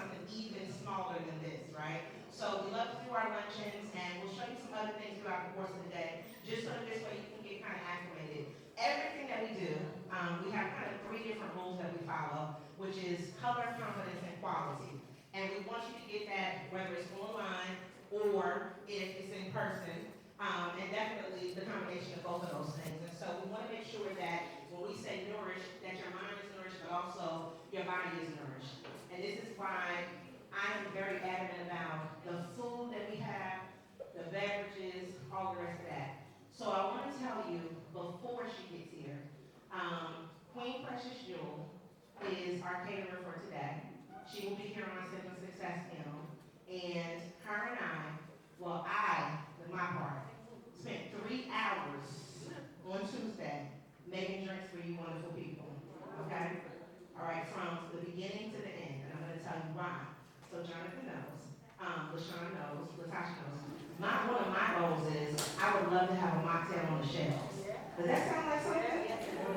something even smaller than this, right? So we love to do our luncheons, and we'll show you some other things throughout the course of the day, just so that this way you can get kind of acclimated. Everything that we do, we have kind of three different rules that we follow, which is color, confidence, and quality. And we want you to get that whether it's online or if it's in person, and definitely the combination of both of those things. And so we want to make sure that when we say nourish, that your mind is nourished, but also your body is nourished. And this is why I am very adamant about the food that we have, the beverages, all the rest of that. So I want to tell you, before she gets here, Queen Precious Jewel is our caterer for today. She will be here on our Simple Success meal. And her and with my part, spent 3 hours on Tuesday making drinks for you wonderful people. Okay? All right, from the beginning to the end. And I'm going to tell you why. So Jonathan knows, LaShawn knows, Latasha knows. One of my goals is I would love to have a mocktail on the shelves. Does that sound like something?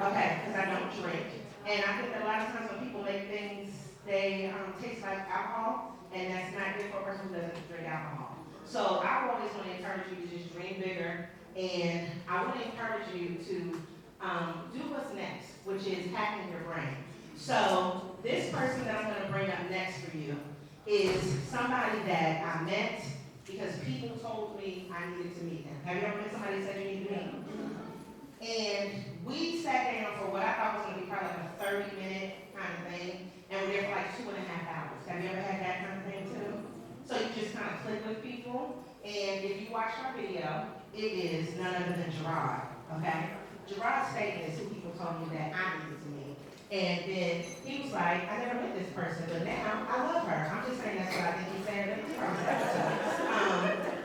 Okay, because I don't drink. And I think that a lot of times when people make things, they taste like alcohol, and that's not good for a person who doesn't drink alcohol. So I always want to encourage you to just dream bigger, and I want to encourage you to do what's next, which is hacking your brain. So this person that I'm going to bring up next for you is somebody that I met because people told me I needed to meet them. Have you ever met somebody who said you need to meet them? And we sat down for what I thought was going to be probably like a 30-minute kind of thing, and we're there for like 2.5 hours. Have you ever had that kind of thing too? So you just kind of click with people, and if you watch our video, it is none other than Geraud, okay? Geraud Staton is who people told me that I needed to meet. And then he was like, I never met this person, but now I love her. I'm just saying that's what I think he said.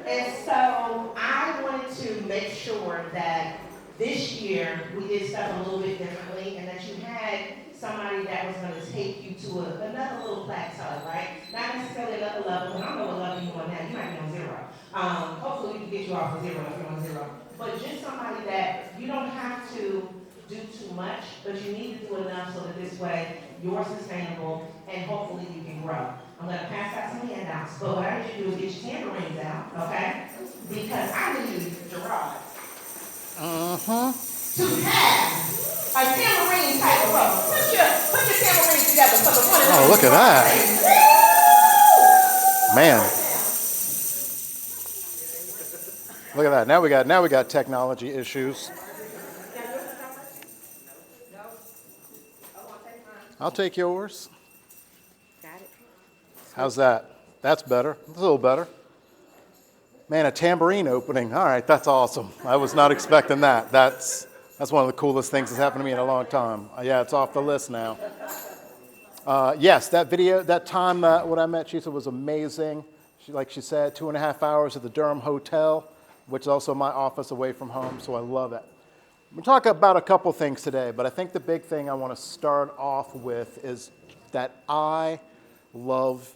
And so I wanted to make sure that this year we did stuff a little bit differently, and that you had somebody that was going to take you to another little plateau, right? Not necessarily another level, because I don't know what level you're on now. You might be on 0. Hopefully we can get you off of 0 if you're on 0. But just somebody that you don't have to do too much, but you need to do enough so that this way you're sustainable and hopefully you can grow. I'm going to pass out some handouts, but what I need you to do is get your tambourines out, okay? Because I need Geraud to have a tambourine type of role. Put your tambourines together for the one and only. Oh, look at that. Man. Look at that. Now we got technology issues. I'll take yours. Got it. How's that? That's better. That's a little better. Man, a tambourine opening. All right, that's awesome. I was not expecting that. That's one of the coolest things that's happened to me in a long time. Yeah, it's off the list now. Yes, that video, that time when I met Chisa was amazing. Like she said, 2.5 hours at the Durham Hotel, which is also my office away from home, so I love it. We'll talk about a couple things today, but I think the big thing I want to start off with is that I love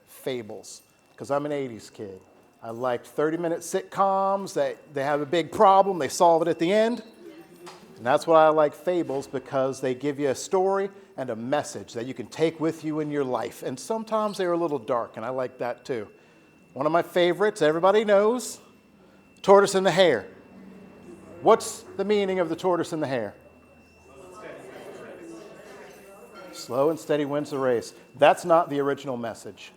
fables, because I'm an 80s kid. I liked 30-minute sitcoms. They have a big problem, they solve it at the end. And that's why I like fables, because they give you a story and a message that you can take with you in your life. And sometimes they're a little dark, and I like that too. One of my favorites, everybody knows, Tortoise and the Hare. What's the meaning of the tortoise and the hare? Slow and steady wins the race. That's not the original message.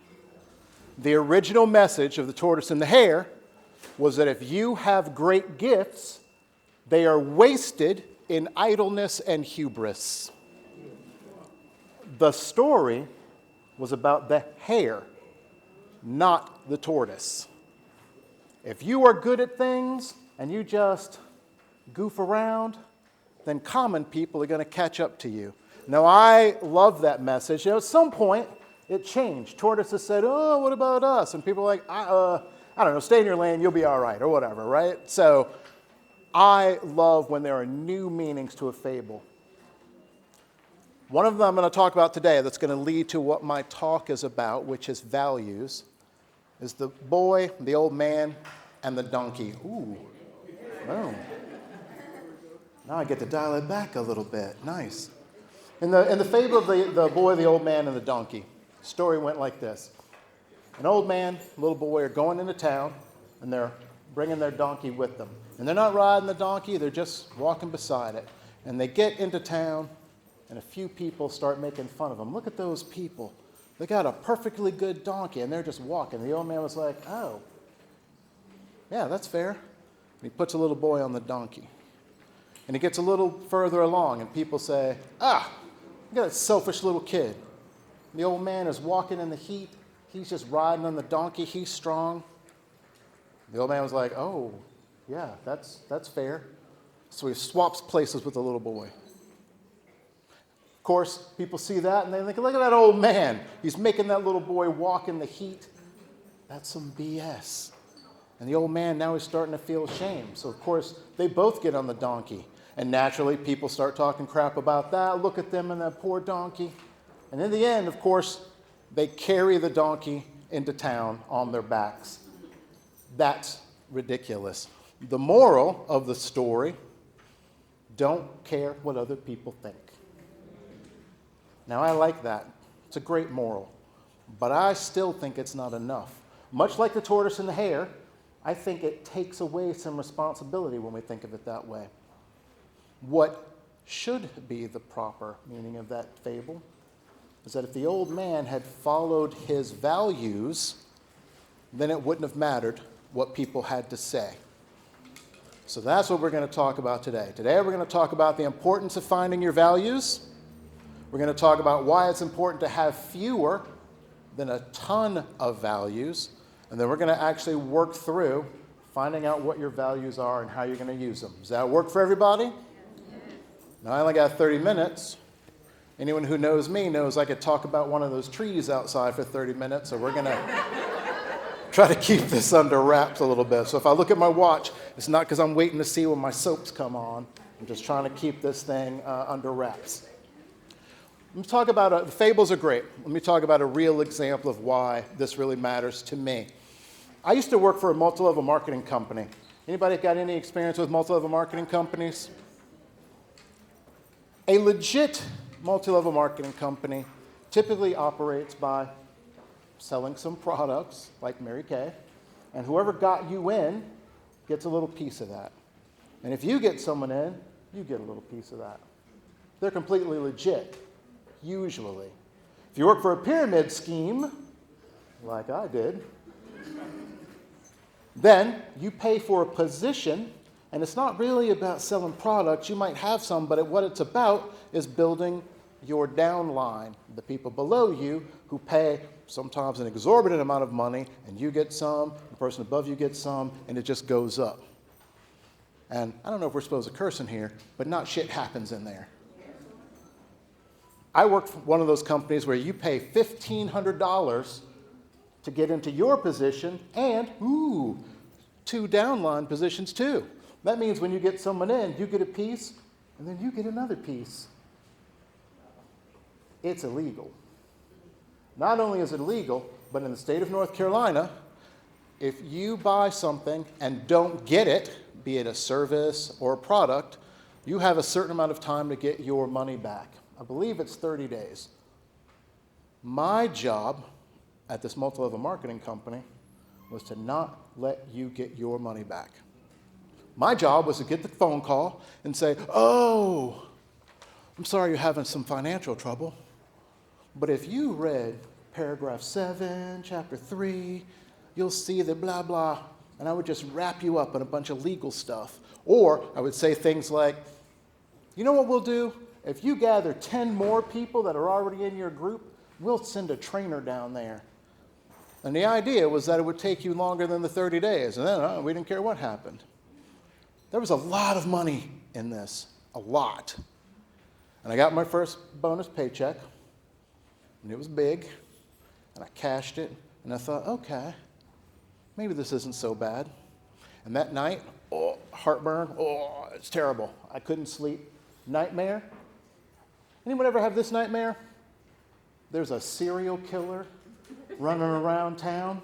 The original message of the tortoise and the hare was that if you have great gifts, they are wasted in idleness and hubris. The story was about the hare, not the tortoise. If you are good at things and you just goof around, then common people are going to catch up to you. Now, I love that message. At some point, it changed. Tortoises said, oh, what about us? And people are like, I don't know, stay in your lane, you'll be all right, or whatever, right? So I love when there are new meanings to a fable. One of them I'm going to talk about today that's going to lead to what my talk is about, which is values, is the boy, the old man, and the donkey. Ooh, boom. Now I get to dial it back a little bit. Nice. In the fable of the boy, the old man, and the donkey. Story went like this. An old man, little boy are going into town, and they're bringing their donkey with them. And they're not riding the donkey, they're just walking beside it. And they get into town, and a few people start making fun of them. Look at those people. They got a perfectly good donkey, and they're just walking. The old man was like, oh, yeah, that's fair. And he puts a little boy on the donkey. And he gets a little further along, and people say, look at that selfish little kid. The old man is walking in the heat. He's just riding on the donkey. He's strong. The old man was like, oh, yeah, that's fair. So he swaps places with the little boy. Of course, people see that and they think, look at that old man. He's making that little boy walk in the heat. That's some BS. And the old man now is starting to feel shame. So, of course, they both get on the donkey. And naturally, people start talking crap about that. Look at them and that poor donkey. And in the end, of course, they carry the donkey into town on their backs. That's ridiculous. The moral of the story, don't care what other people think. Now, I like that. It's a great moral. But I still think it's not enough. Much like the tortoise and the hare, I think it takes away some responsibility when we think of it that way. What should be the proper meaning of that fable is that if the old man had followed his values, then it wouldn't have mattered what people had to say. So that's what we're going to talk about today. Today we're going to talk about the importance of finding your values. We're going to talk about why it's important to have fewer than a ton of values. And then we're going to actually work through finding out what your values are and how you're going to use them. Does that work for everybody? Now, I only got 30 minutes. Anyone who knows me knows I could talk about one of those trees outside for 30 minutes, so we're going to try to keep this under wraps a little bit. So if I look at my watch, it's not because I'm waiting to see when my soaps come on. I'm just trying to keep this thing under wraps. Let me talk about, the fables are great. Let me talk about a real example of why this really matters to me. I used to work for a multi-level marketing company. Anybody got any experience with multi-level marketing companies? A legit multi-level marketing company typically operates by selling some products, like Mary Kay, and whoever got you in gets a little piece of that. And if you get someone in, you get a little piece of that. They're completely legit, usually. If you work for a pyramid scheme, like I did, then you pay for a position, and it's not really about selling products. You might have some, but what it's about is building your downline, the people below you who pay sometimes an exorbitant amount of money, and you get some, the person above you gets some, and it just goes up. And I don't know if we're supposed to curse in here, but not shit happens in there. I work for one of those companies where you pay $1,500 to get into your position and, two downline positions too. That means when you get someone in, you get a piece, and then you get another piece. It's illegal. Not only is it illegal, but in the state of North Carolina, if you buy something and don't get it, be it a service or a product, you have a certain amount of time to get your money back. I believe it's 30 days. My job at this multi-level marketing company was to not let you get your money back. My job was to get the phone call and say, oh, I'm sorry you're having some financial trouble, but if you read paragraph 7, chapter 3, you'll see that blah, blah, and I would just wrap you up in a bunch of legal stuff. Or I would say things like, you know what we'll do? If you gather 10 more people that are already in your group, we'll send a trainer down there. And the idea was that it would take you longer than the 30 days. And then we didn't care what happened. There was a lot of money in this, a lot. And I got my first bonus paycheck, and it was big, and I cashed it, and I thought, okay, maybe this isn't so bad. And that night, heartburn, it's terrible. I couldn't sleep. Nightmare. Anyone ever have this nightmare? There's a serial killer running around town,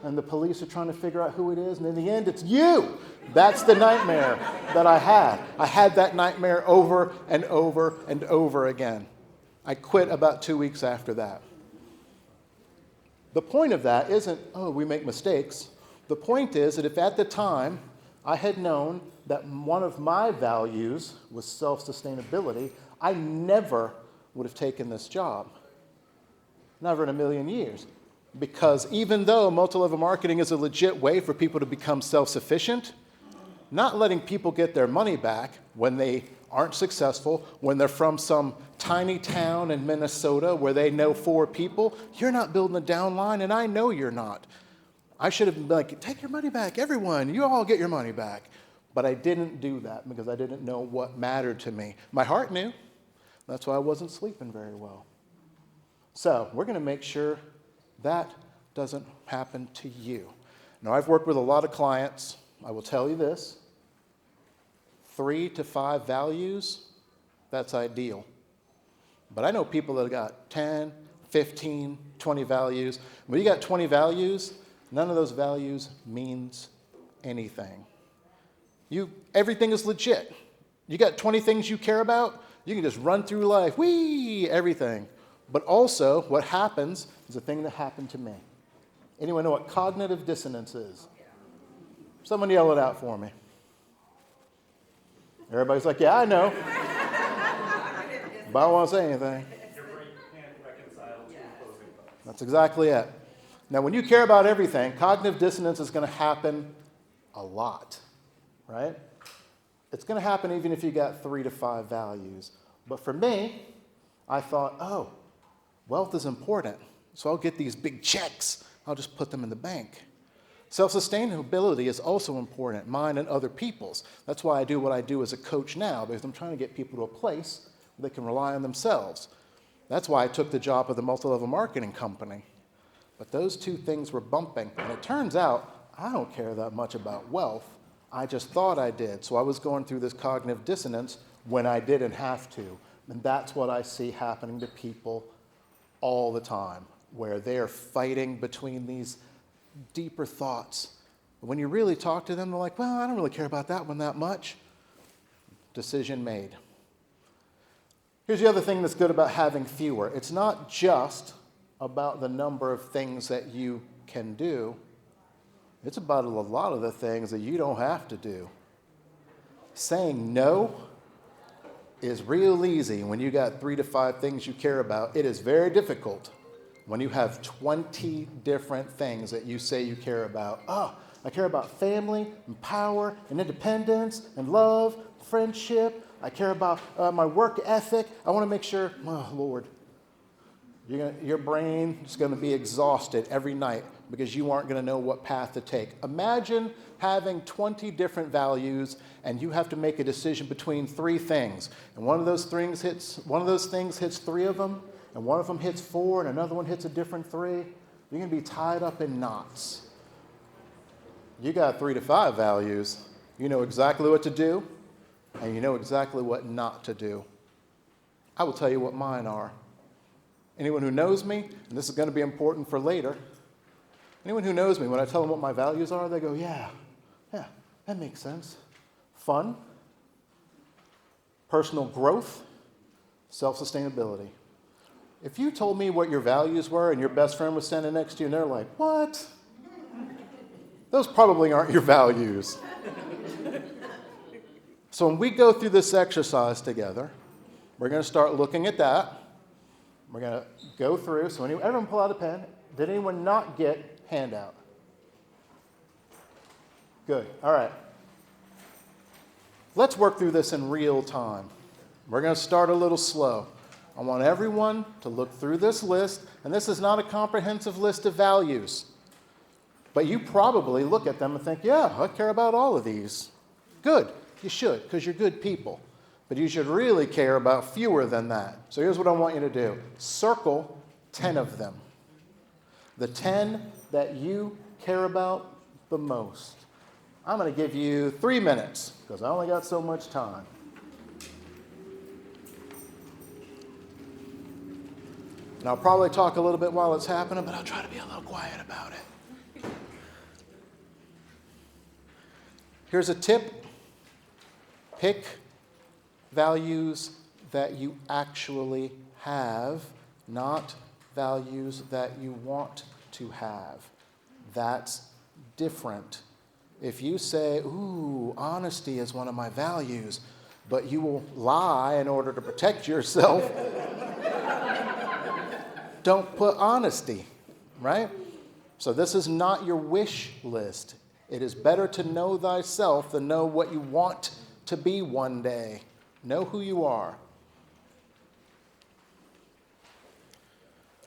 and the police are trying to figure out who it is, and in the end, it's you. That's the nightmare that I had. I had that nightmare over and over and over again. I quit about 2 weeks after that. The point of that isn't, oh, we make mistakes. The point is that if at the time I had known that one of my values was self-sustainability, I never would have taken this job. Never in a million years. Because even though multi-level marketing is a legit way for people to become self-sufficient, not letting people get their money back when they aren't successful, when they're from some tiny town in Minnesota where they know 4 people, you're not building a downline, and I know you're not. I should have been like, take your money back, everyone, you all get your money back. But I didn't do that because I didn't know what mattered to me. My heart knew. That's why I wasn't sleeping very well. So we're going to make sure that doesn't happen to you. Now, I've worked with a lot of clients. I will tell you this. 3 to 5 values, that's ideal. But I know people that have got 10, 15, 20 values. When you got 20 values, none of those values means anything. Everything is legit. You got 20 things you care about, you can just run through life, everything. But also, what happens is a thing that happened to me. Anyone know what cognitive dissonance is? Someone yell it out for me. Everybody's like, yeah, I know. But I don't want to say anything. Your brain can't reconcile two opposing thoughts. That's exactly it. Now, when you care about everything, cognitive dissonance is going to happen a lot, right? It's going to happen even if you got 3 to 5 values. But for me, I thought, oh, wealth is important, so I'll get these big checks. I'll just put them in the bank. Self-sustainability is also important, mine and other people's. That's why I do what I do as a coach now, because I'm trying to get people to a place where they can rely on themselves. That's why I took the job of the multi-level marketing company. But those 2 things were bumping, and it turns out I don't care that much about wealth. I just thought I did, so I was going through this cognitive dissonance when I didn't have to. And that's what I see happening to people all the time, where they're fighting between these deeper thoughts. When you really talk to them, they're like, well, I don't really care about that one that much. Decision made. Here's the other thing that's good about having fewer. It's not just about the number of things that you can do. It's about a lot of the things that you don't have to do. Saying no is real easy when you got 3 to 5 things you care about. It is very difficult when you have 20 different things that you say you care about. I care about family and power and independence and love, friendship. I care about my work ethic. I want to make sure, oh, Lord, your brain is going to be exhausted every night because you aren't going to know what path to take. Imagine having 20 different values and you have to make a decision between 3 things. And one of those things hits 3 of them, and one of them hits 4, and another one hits a different 3. You're going to be tied up in knots. You got 3 to 5 values. You know exactly what to do, and you know exactly what not to do. I will tell you what mine are. Anyone who knows me, and this is going to be important for later, anyone who knows me, when I tell them what my values are, they go, yeah, that makes sense. Fun, personal growth, self-sustainability. If you told me what your values were and your best friend was standing next to you and they're like, what? Those probably aren't your values. So when we go through this exercise together, we're going to start looking at that. We're going to go through. So everyone pull out a pen. Did anyone not get handout? Good. All right. Let's work through this in real time. We're going to start a little slow. I want everyone to look through this list, and this is not a comprehensive list of values. But you probably look at them and think, yeah, I care about all of these. Good. You should, because you're good people. But you should really care about fewer than that. So here's what I want you to do. Circle 10 of them. The 10 that you care about the most. I'm going to give you 3 minutes, because I only got so much time. And I'll probably talk a little bit while it's happening, but I'll try to be a little quiet about it. Here's a tip. Pick values that you actually have, not values that you want to have. That's different. If you say, ooh, honesty is one of my values, but you will lie in order to protect yourself, don't put honesty, right? So this is not your wish list. It is better to know thyself than know what you want to be one day. Know who you are.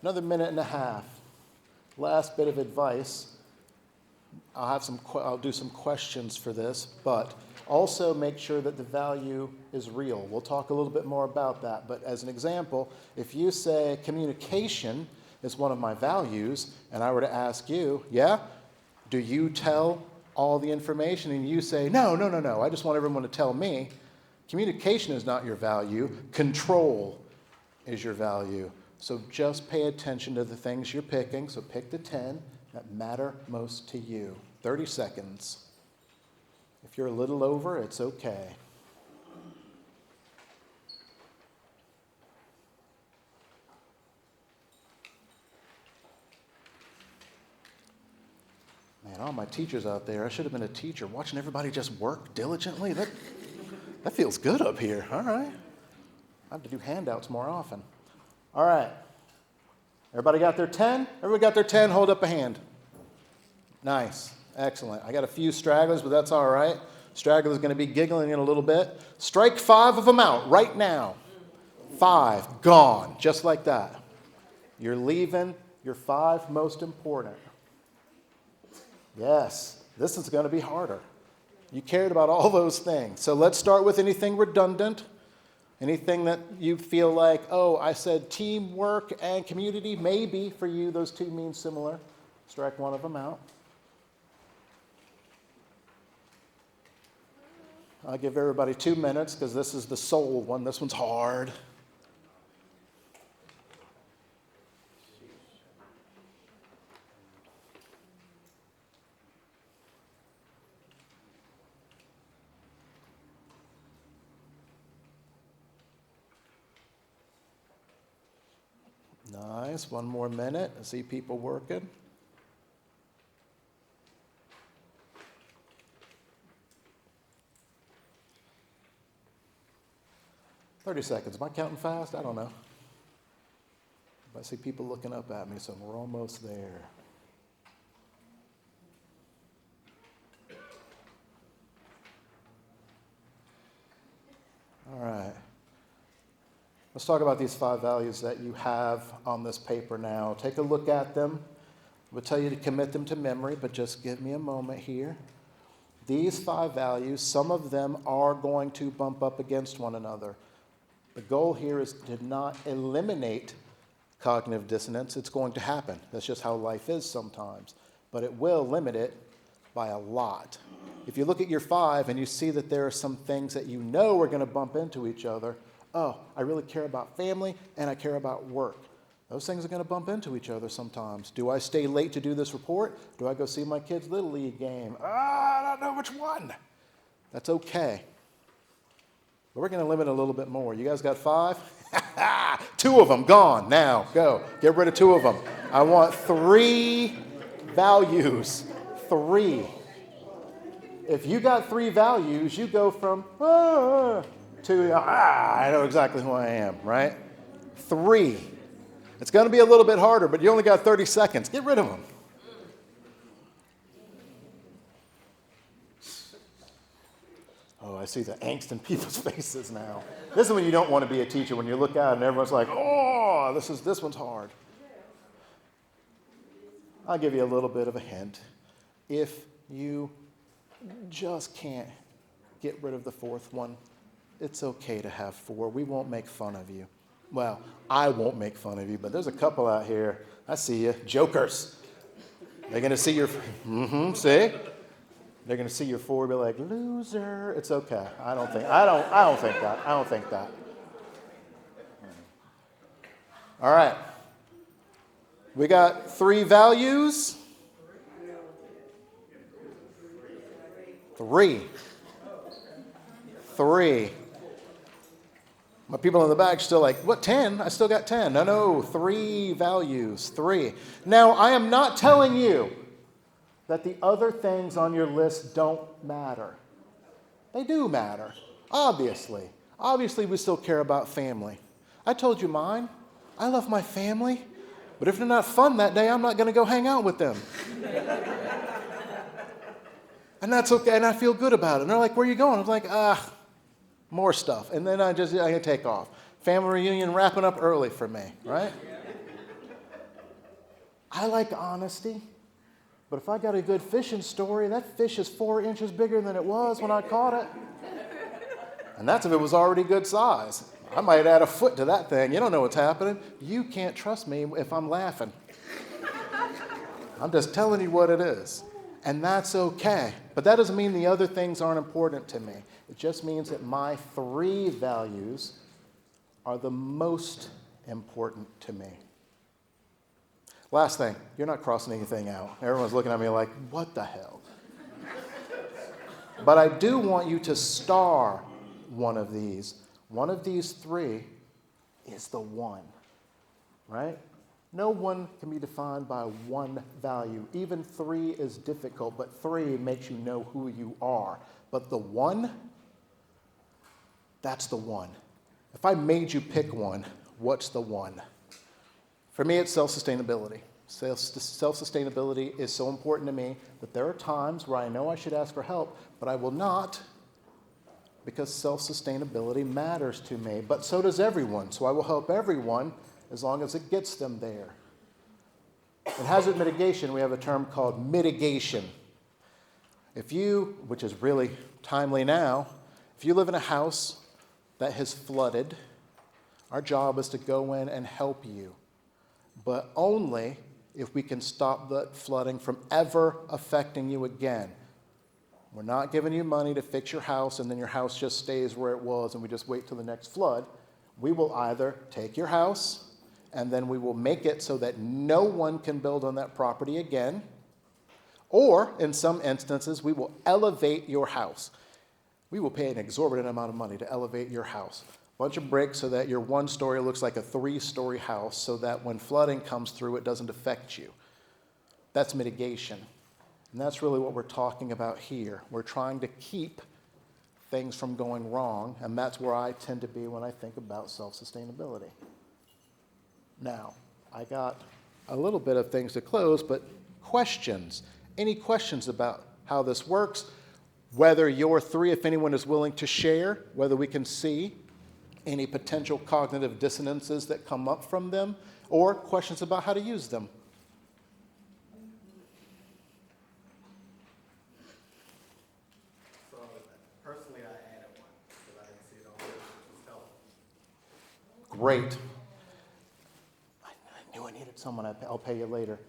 Another minute and a half. Last bit of advice. I'll do some questions for this, but also make sure that the value is real. We'll talk a little bit more about that, but as an example, if you say communication is one of my values, and I were to ask you, yeah, do you tell all the information? And you say, no, I just want everyone to tell me. Communication is not your value. Control is your value. So just pay attention to the things you're picking. So pick the 10 that matter most to you. 30 seconds. If you're a little over, it's okay. Man, all my teachers out there, I should have been a teacher. Watching everybody just work diligently, that feels good up here. All right. I have to do handouts more often. All right. Everybody got their 10? Everybody got their 10? Hold up a hand. Nice. Excellent. I got a few stragglers, but that's all right. Straggler's going to be giggling in a little bit. Strike 5 of them out right now. 5. Gone. Just like that. You're leaving your 5 most important. Yes. This is going to be harder. You cared about all those things. So let's start with anything redundant. Anything that you feel like, oh, I said teamwork and community. Maybe for you those two mean similar. Strike one of them out. I'll give everybody 2 minutes because this is the soul one. This one's hard. Nice. 1 more minute. I see people working. "30 seconds. Am I counting fast? I don't know. I see people looking up at me, so we're almost there. All right. Let's talk about these 5 values that you have on this paper now. Take a look at them. We'll tell you to commit them to memory, but just give me a moment here. These 5 values, some of them are going to bump up against one another. The goal here is to not eliminate cognitive dissonance. It's going to happen. That's just how life is sometimes. But it will limit it by a lot. If you look at your 5 and you see that there are some things that you know are going to bump into each other, oh, I really care about family and I care about work. Those things are going to bump into each other sometimes. Do I stay late to do this report? Do I go see my kid's Little League game? I don't know which one. That's okay. But we're going to limit a little bit more. You guys got 5? 2 of them gone. Now, go. Get rid of 2 of them. I want 3 values. 3. If you got 3 values, you go from to I know exactly who I am, right? 3. It's going to be a little bit harder, but you only got 30 seconds. Get rid of them. Oh, I see the angst in people's faces now. This is when you don't want to be a teacher, when you look out and everyone's like, oh, this one's hard. I'll give you a little bit of a hint. If you just can't get rid of the 4th one, it's okay to have 4. We won't make fun of you. Well, I won't make fun of you, but there's a couple out here. I see you. Jokers. They're going to see your, see? They're going to see your 4 and be like, loser. It's okay. I don't think that. All right. We got 3 values. 3. My people in the back still like, what, 10? I still got 10. No, 3 values, 3. Now, I am not telling you that the other things on your list don't matter. They do matter, obviously. Obviously, we still care about family. I told you mine. I love my family. But if they're not fun that day, I'm not going to go hang out with them. And that's okay, and I feel good about it. And they're like, where are you going? I'm like, more stuff. And then I take off. Family reunion wrapping up early for me, right? I like honesty. But if I got a good fishing story, that fish is 4 inches bigger than it was when I caught it. And that's if it was already good size. I might add a foot to that thing. You don't know what's happening. You can't trust me if I'm laughing. I'm just telling you what it is. And that's okay. But that doesn't mean the other things aren't important to me. It just means that my 3 values are the most important to me. Last thing, you're not crossing anything out. Everyone's looking at me like, what the hell? But I do want you to star one of these. One of these 3 is the one, right? No one can be defined by 1 value. Even 3 is difficult, but 3 makes you know who you are. But the one, that's the one. If I made you pick one, what's the one? For me, it's self-sustainability. Self-sustainability is so important to me that there are times where I know I should ask for help, but I will not, because self-sustainability matters to me. But so does everyone, so I will help everyone as long as it gets them there. In hazard mitigation, we have a term called mitigation. Which is really timely now, if you live in a house that has flooded, our job is to go in and help you, but only if we can stop the flooding from ever affecting you again. We're not giving you money to fix your house and then your house just stays where it was and we just wait till the next flood. We will either take your house and then we will make it so that no one can build on that property again, or in some instances, we will elevate your house. We will pay an exorbitant amount of money to elevate your house. A bunch of bricks so that your 1-story looks like a 3-story house so that when flooding comes through, it doesn't affect you. That's mitigation. And that's really what we're talking about here. We're trying to keep things from going wrong, and that's where I tend to be when I think about self-sustainability. Now, I got a little bit of things to close, but questions. Any questions about how this works? Whether your 3, if anyone is willing to share, whether we can see any potential cognitive dissonances that come up from them, or questions about how to use them. So personally, I added one because I didn't see it on there, which was helpful. Great. I knew I needed someone. I'll pay you later.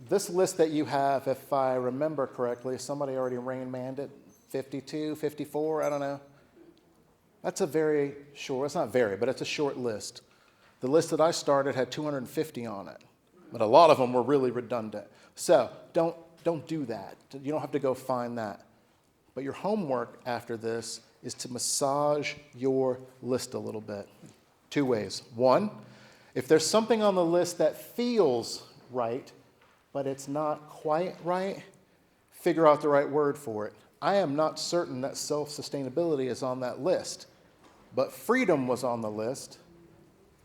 This list that you have, if I remember correctly, somebody already Rain-Manned it, 52, 54, I don't know. That's a very short, it's not very, but it's a short list. The list that I started had 250 on it, but a lot of them were really redundant. So don't do that. You don't have to go find that. But your homework after this is to massage your list a little bit. 2 ways. 1, if there's something on the list that feels right, but it's not quite right, figure out the right word for it. I am not certain that self-sustainability is on that list, but freedom was on the list,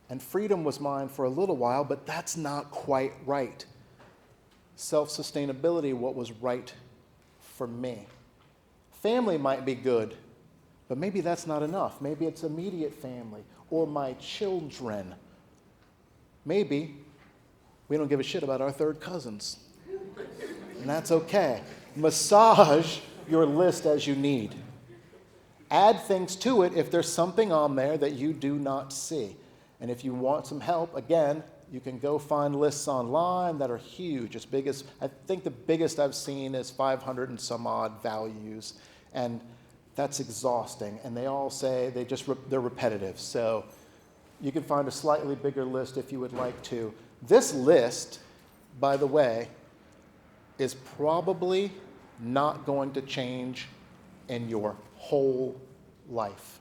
and freedom was mine for a little while, but that's not quite right. Self-sustainability, what was right for me. Family might be good, but maybe that's not enough. Maybe it's immediate family or my children. Maybe we don't give a shit about our 3rd cousins. And that's okay. Massage your list as you need. Add things to it if there's something on there that you do not see. And if you want some help, again, you can go find lists online that are huge, as big as, I think the biggest I've seen is 500 and some odd values. And that's exhausting. And they all say they're repetitive. So you can find a slightly bigger list if you would like to. This list, by the way, is probably not going to change in your whole life.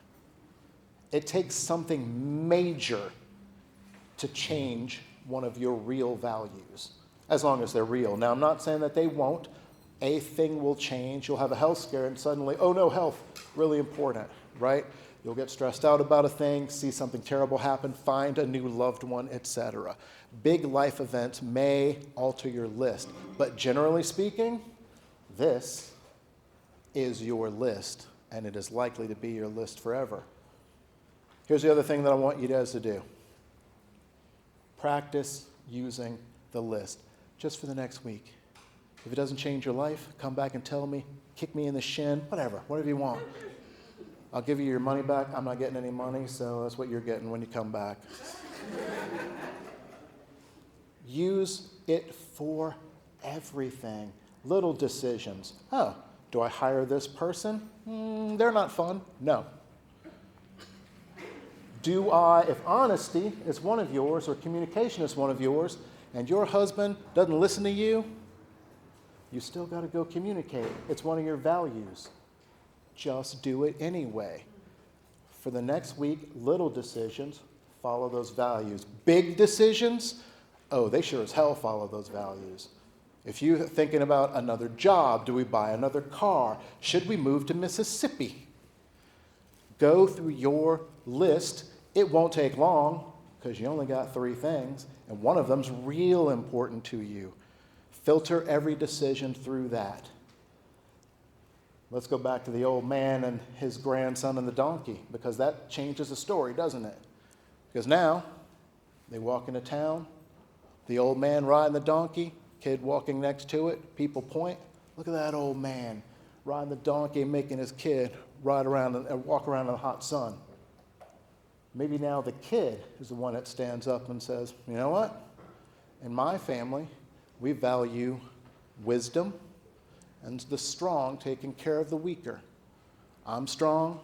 It takes something major to change one of your real values, as long as they're real. Now, I'm not saying that they won't. A thing will change. You'll have a health scare and suddenly, oh no, health, really important, right? You'll get stressed out about a thing, see something terrible happen, find a new loved one, etc. Big life events may alter your list, but generally speaking, this is your list, and it is likely to be your list forever. Here's the other thing that I want you guys to do. Practice using the list just for the next week. If it doesn't change your life, come back and tell me, kick me in the shin, whatever you want. I'll give you your money back. I'm not getting any money, so that's what you're getting when you come back. Use it for everything. Little decisions. Oh, do I hire this person? They're not fun. No. If honesty is one of yours or communication is one of yours and your husband doesn't listen to you, you still got to go communicate. It's one of your values. Just do it anyway. For the next week, little decisions, follow those values. Big decisions, they sure as hell follow those values. If you're thinking about another job, do we buy another car? Should we move to Mississippi? Go through your list. It won't take long because you only got 3 things, and one of them's real important to you. Filter every decision through that. Let's go back to the old man and his grandson and the donkey, because that changes the story, doesn't it? Because now they walk into town, the old man riding the donkey, kid walking next to it, people point, look at that old man riding the donkey and making his kid ride around and walk around in the hot sun. Maybe now the kid is the one that stands up and says, you know what? In my family, we value wisdom and the strong taking care of the weaker. I'm strong.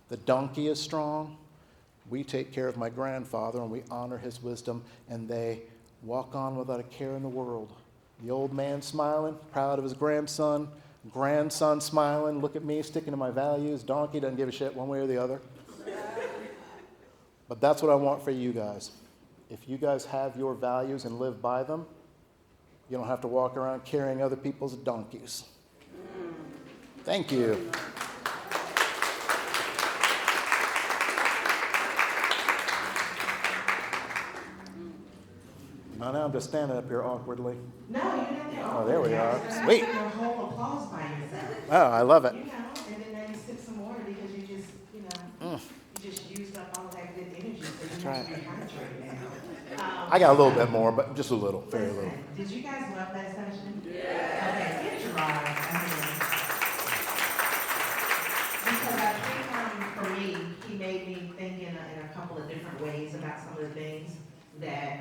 The donkey is strong. We take care of my grandfather and we honor his wisdom, and they walk on without a care in the world. The old man smiling, proud of his grandson smiling, look at me, sticking to my values. Donkey doesn't give a shit one way or the other. But that's what I want for you guys. If you guys have your values and live by them, you don't have to walk around carrying other people's donkeys. Thank you. Now I'm just standing up here awkwardly. No, you're not there. Oh, there we are. You're Sweet. a whole applause by yourself. Oh, I love it. And then maybe sip some water because you just, you just used up all that good energy. So you have to be hydrated now. I got a little bit more, but just a little, very little. Did you guys love that session? Yeah. Okay, get Geraud. Because I think for me, he made me think in a couple of different ways about some of the things that,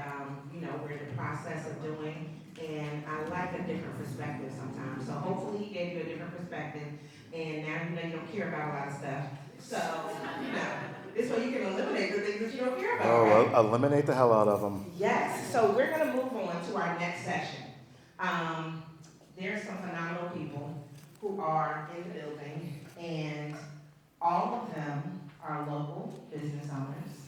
we're in the process of doing. And I like a different perspective sometimes. So hopefully he gave you a different perspective. And now you don't care about a lot of stuff. So, this way you can eliminate the things that you don't care about. Oh, right? eliminate the hell out of them. Yes. So we're going to move on to our next session. There's some phenomenal people who are in the building, and all of them are local business owners.